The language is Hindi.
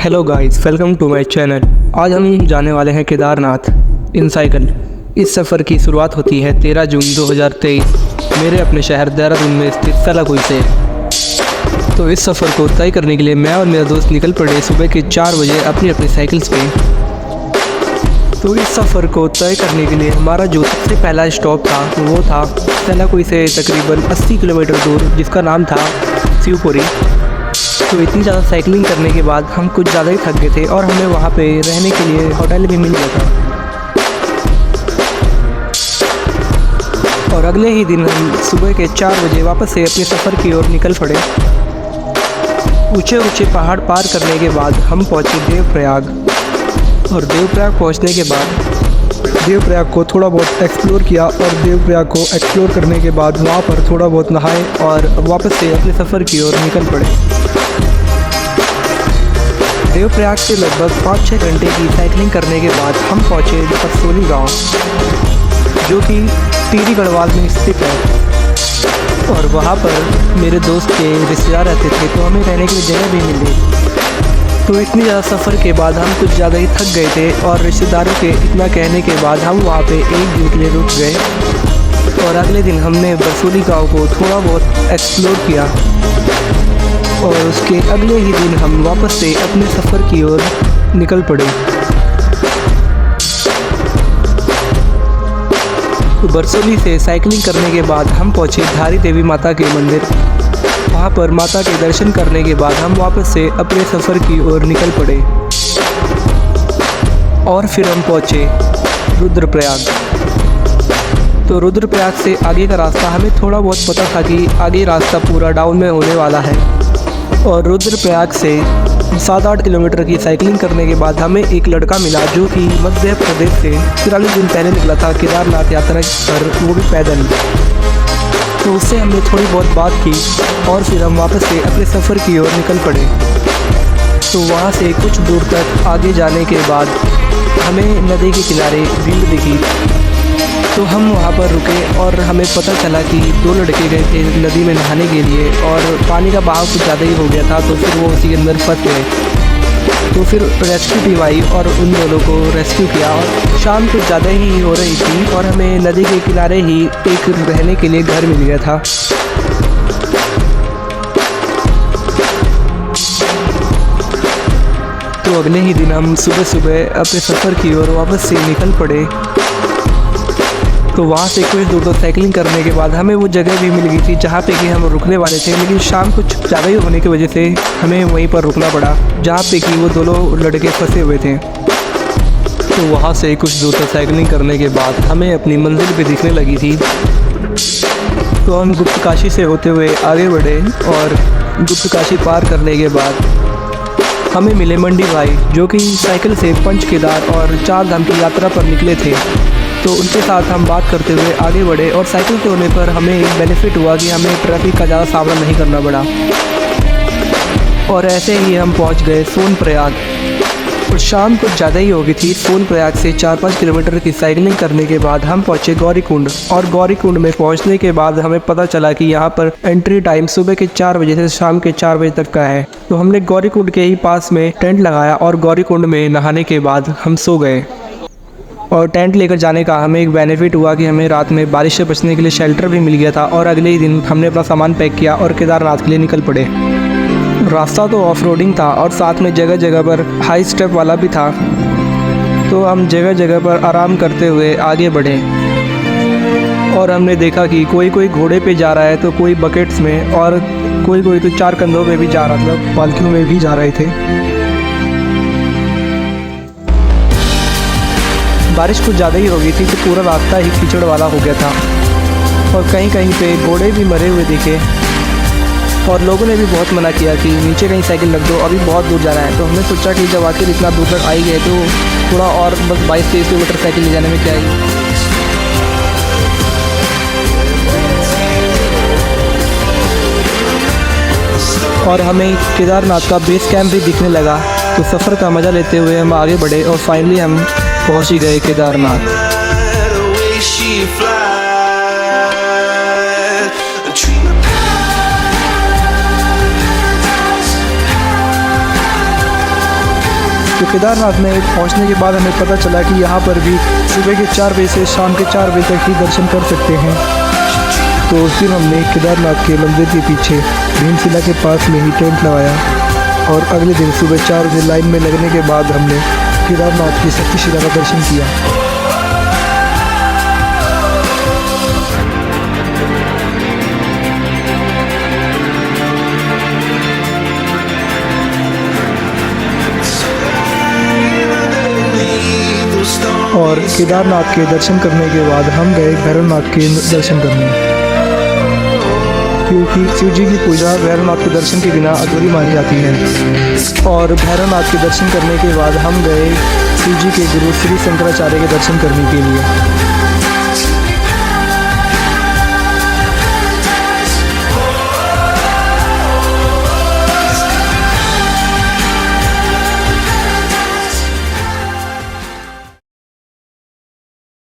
Hello guys, welcome to my channel. आज हम जाने वाले हैं केदारनाथ इन साइकिल। इस सफ़र की शुरुआत होती है 13 जून 2023 मेरे अपने शहर देहरादून में स्थित सलाकुई से। तो इस सफ़र को तय करने के लिए मैं और मेरा दोस्त निकल पड़े सुबह के 4 बजे अपनी अपनी साइकिल्स पे। तो इस सफ़र को तय करने के लिए हमारा जो सबसे पहला स्टॉप था वो था सलाकुई से तकरीबन 80 किलोमीटर दूर, जिसका नाम था शिवपुरी। तो इतनी ज़्यादा साइकिलिंग करने के बाद हम कुछ ज़्यादा ही थक गए थे और हमें वहाँ पे रहने के लिए होटल भी मिल गया था। और अगले ही दिन हम सुबह के 4 बजे वापस से अपने सफ़र की ओर निकल पड़े। ऊंचे ऊंचे पहाड़ पार करने के बाद हम पहुँचे देवप्रयाग। और देवप्रयाग पहुँचने के बाद देवप्रयाग को थोड़ा बहुत एक्सप्लोर किया और देवप्रयाग को एक्सप्लोर करने के बाद वहाँ पर थोड़ा बहुत नहाए और वापस से अपने सफ़र की ओर निकल पड़े। देवप्रयाग से लगभग 5-6 घंटे की साइकिलिंग करने के बाद हम पहुँचे परसोली गांव, जो कि टिहरी गढ़वाल में स्थित है। और वहाँ पर मेरे दोस्त के रिश्तेदार रहते थे, तो हमें रहने के लिए जगह भी मिल गई। तो इतनी ज़्यादा सफ़र के बाद हम कुछ ज़्यादा ही थक गए थे और रिश्तेदारों के इतना कहने के बाद हम वहाँ पे एक दिन के लिए रुक गए। और अगले दिन हमने बरसोली गांव को थोड़ा बहुत एक्सप्लोर किया और उसके अगले ही दिन हम वापस से अपने सफ़र की ओर निकल पड़े। तो बरसोली से साइकिलिंग करने के बाद हम पहुँचे धारी देवी माता के मंदिर। वहाँ पर माता के दर्शन करने के बाद हम वापस से अपने सफ़र की ओर निकल पड़े और फिर हम पहुँचे रुद्रप्रयाग। तो रुद्रप्रयाग से आगे का रास्ता हमें थोड़ा बहुत पता था कि आगे रास्ता पूरा डाउन में होने वाला है। और रुद्रप्रयाग से 7-8 किलोमीटर की साइकिलिंग करने के बाद हमें एक लड़का मिला जो कि मध्य प्रदेश से 43 दिन पहले निकला था केदारनाथ यात्रा पर, वो भी पैदल। तो उससे हमने थोड़ी बहुत बात की और फिर हम वापस से अपने सफ़र की ओर निकल पड़े। तो वहाँ से कुछ दूर तक आगे जाने के बाद हमें नदी के किनारे भीड़ दिखी। तो हम वहाँ पर रुके और हमें पता चला कि 2 लड़के गए थे नदी में नहाने के लिए और पानी का बहाव कुछ ज़्यादा ही हो गया था, तो फिर वो उसी के अंदर फंस गए। तो फिर रेस्क्यू टीम आई और उन दोनों को रेस्क्यू किया। और शाम कुछ ज़्यादा ही हो रही थी और हमें नदी के किनारे ही एक रहने के लिए घर मिल गया था। तो अगले ही दिन हम सुबह सुबह अपने सफ़र की ओर वापस से निकल पड़े। तो वहाँ से कुछ दूर तक साइकिलिंग करने के बाद हमें वो जगह भी मिल गई थी जहाँ पे कि हम रुकने वाले थे, लेकिन शाम कुछ ज़्यादा ही होने की वजह से हमें वहीं पर रुकना पड़ा जहाँ पे कि वो दोनों लड़के फंसे हुए थे। तो वहाँ से कुछ दूर तक साइकिलिंग करने के बाद हमें अपनी मंजिल भी दिखने लगी थी। तो हम गुप्तकाशी से होते हुए आगे बढ़े और गुप्तकाशी पार करने के बाद हमें मिले मंडी भाई, जो कि साइकिल से पंच केदार और 4 धाम की यात्रा पर निकले थे। तो उनके साथ हम बात करते हुए आगे बढ़े और साइकिल के होने पर हमें एक बेनिफिट हुआ कि हमें ट्रैफिक का ज़्यादा सामना नहीं करना पड़ा। और ऐसे ही हम पहुंच गए सोनप्रयाग। और शाम कुछ ज़्यादा ही हो गई थी। सोनप्रयाग से 4-5 किलोमीटर की साइकिलिंग करने के बाद हम पहुंचे गौरीकुंड। और गौरीकुंड में पहुंचने के बाद हमें पता चला कि यहाँ पर एंट्री टाइम सुबह के 4 बजे से शाम के 4 बजे तक का है। तो हमने गौरीकुंड के ही पास में टेंट लगाया और गौरीकुंड में नहाने के बाद हम सो गए। और टेंट लेकर जाने का हमें एक बेनिफिट हुआ कि हमें रात में बारिश से बचने के लिए शेल्टर भी मिल गया था। और अगले ही दिन हमने अपना सामान पैक किया और केदारनाथ के लिए निकल पड़े। रास्ता तो ऑफ रोडिंग था और साथ में जगह जगह पर हाई स्टेप वाला भी था। तो हम जगह जगह पर आराम करते हुए आगे बढ़े और हमने देखा कि कोई कोई घोड़े पे जा रहा है, तो कोई बकेट्स में, और कोई कोई तो 4 कंधों पे भी जा रहा था, पालकियों में भी जा रहे थे। बारिश कुछ ज़्यादा ही हो गई थी तो पूरा रास्ता ही कीचड़ वाला हो गया था और कहीं कहीं पे घोड़े भी मरे हुए दिखे। और लोगों ने भी बहुत मना किया कि नीचे कहीं साइकिल रख दो, अभी बहुत दूर जाना है। तो हमने सोचा कि जब आखिर इतना दूर तक आई गए तो थोड़ा और बस 22-23 किलोमीटर साइकिल ले जाने में क्या है। और हमें केदारनाथ का बेस कैंप भी दिखने लगा। तो सफ़र का मज़ा लेते हुए हम आगे बढ़े और फाइनली हम पहुँच ही गए केदारनाथ। तो केदारनाथ में पहुंचने के बाद हमें पता चला कि यहाँ पर भी सुबह के 4 बजे से शाम के 4 बजे तक ही दर्शन कर सकते हैं। तो फिर हमने केदारनाथ के मंदिर के पीछे भीमशिला के पास में ही टेंट लगाया और अगले दिन सुबह 4 बजे लाइन में लगने के बाद हमने केदारनाथ की शक्तिशिला का दर्शन किया। और केदारनाथ के दर्शन करने के बाद हम गए भैरवनाथ के दर्शन करने, क्योंकि शिव जी की पूजा भैरवनाथ के दर्शन के बिना अधूरी मानी जाती है। और भैरवनाथ के दर्शन करने के बाद हम गए शिव जी के गुरु श्री शंकराचार्य के दर्शन करने के लिए।